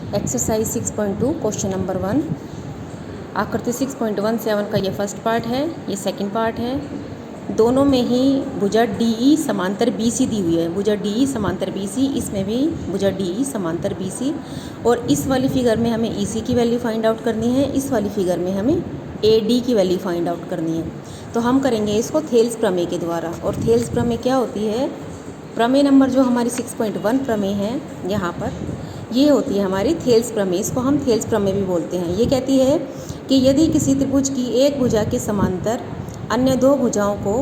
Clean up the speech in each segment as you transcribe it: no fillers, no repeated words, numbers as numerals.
Exercise 6.2 question number 1। आकृति 6.17 का ये फर्स्ट पार्ट है, ये सेकंड पार्ट है। दोनों में ही भुजा DE समांतर BC दी हुई है। भुजा DE समांतर BC, इसमें भी भुजा DE समांतर BC। और इस वाली फिगर में हमें EC की वैल्यू फाइंड आउट करनी है, इस वाली फिगर में हमें AD की वैल्यू फाइंड आउट करनी है। तो हम करेंगे इसको थेल्स प्रमेय के द्वारा। और थेल्स प्रमेय क्या होती है? प्रमेय नंबर जो हमारी 6.1 प्रमेय है यहाँ पर, ये होती है हमारी थेल्स प्रमेय। इसको हम थेल्स प्रमेय भी बोलते हैं। ये कहती है कि यदि किसी त्रिभुज की एक भुजा के समांतर अन्य दो भुजाओं को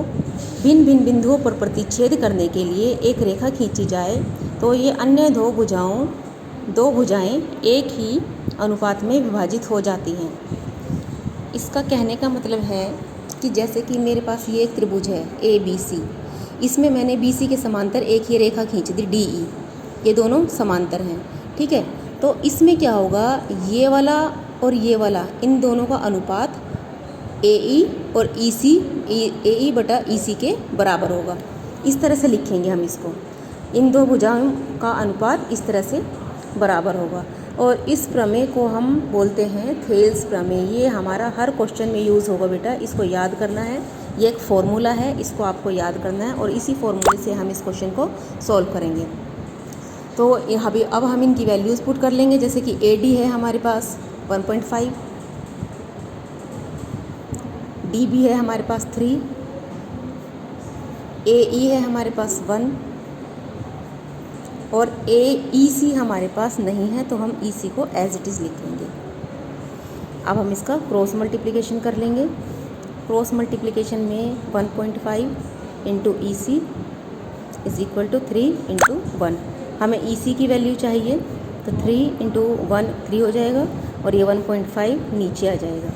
भिन्न भिन्न बिंदुओं पर प्रतिच्छेद करने के लिए एक रेखा खींची जाए, तो ये अन्य दो भुजाएं एक ही अनुपात में विभाजित हो जाती हैं। इसका कहने का मतलब है कि जैसे कि मेरे पास ये एक त्रिभुज है ABC, इसमें मैंने BC के समांतर एक ही रेखा खींच दी DE, ये दोनों समांतर हैं, ठीक है। तो इसमें क्या होगा, ये वाला और ये वाला, इन दोनों का अनुपात AE और AE बटा EC के बराबर होगा। इस तरह से लिखेंगे हम इसको, इन दो भुजाओं का अनुपात इस तरह से बराबर होगा। और इस प्रमेय को हम बोलते हैं थेल्स प्रमेय। ये हमारा हर क्वेश्चन में यूज़ होगा बेटा, इसको याद करना है। ये एक फॉर्मूला है, इसको आपको याद करना है और इसी फॉर्मूले से हम इस क्वेश्चन को सॉल्व करेंगे। तो अब हम इनकी वैल्यूज़ पुट कर लेंगे। जैसे कि AD है हमारे पास 1.5, DB है हमारे पास 3, AE है हमारे पास 1 और EC हमारे पास नहीं है, तो हम EC को एज इट इज़ लिखेंगे। अब हम इसका क्रॉस मल्टीप्लिकेशन कर लेंगे। क्रॉस मल्टीप्लिकेशन में 1.5 into EC is equal to 3 into 1। हमें EC की वैल्यू चाहिए, तो 3 इंटू 1 3 हो जाएगा और ये 1.5 नीचे आ जाएगा।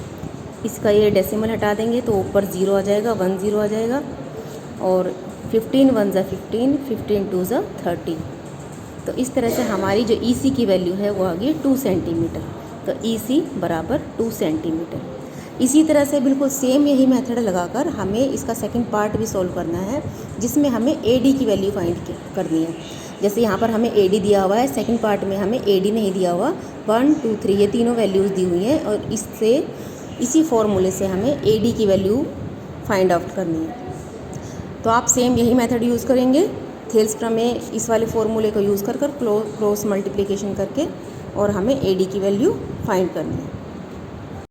इसका ये डेसिमल हटा देंगे तो ऊपर 0 आ जाएगा, 1 0 आ जाएगा। और 15 1 ज़ा 15, 15 2 ज़ा 30। तो इस तरह से हमारी जो EC की वैल्यू है वो आ गई 2 सेंटीमीटर। तो EC बराबर 2 सेंटीमीटर। इसी तरह से बिल्कुल सेम यही मेथड लगाकर हमें इसका सेकंड पार्ट भी सॉल्व करना है, जिसमें हमें AD की वैल्यू फाइंड करनी है। जैसे यहाँ पर हमें AD दिया हुआ है, सेकंड पार्ट में हमें AD नहीं दिया हुआ। 1 2 3 ये तीनों वैल्यूज़ दी हुई हैं और इसी फॉर्मूले से हमें AD की वैल्यू फाइंड आउट करनी है। तो आप सेम यही मेथड यूज़ करेंगे, थेल्स प्रमेय इस वाले फॉर्मूले को यूज़ कर क्रॉस मल्टीप्लिकेशन करके, और हमें AD की वैल्यू फाइंड करनी है।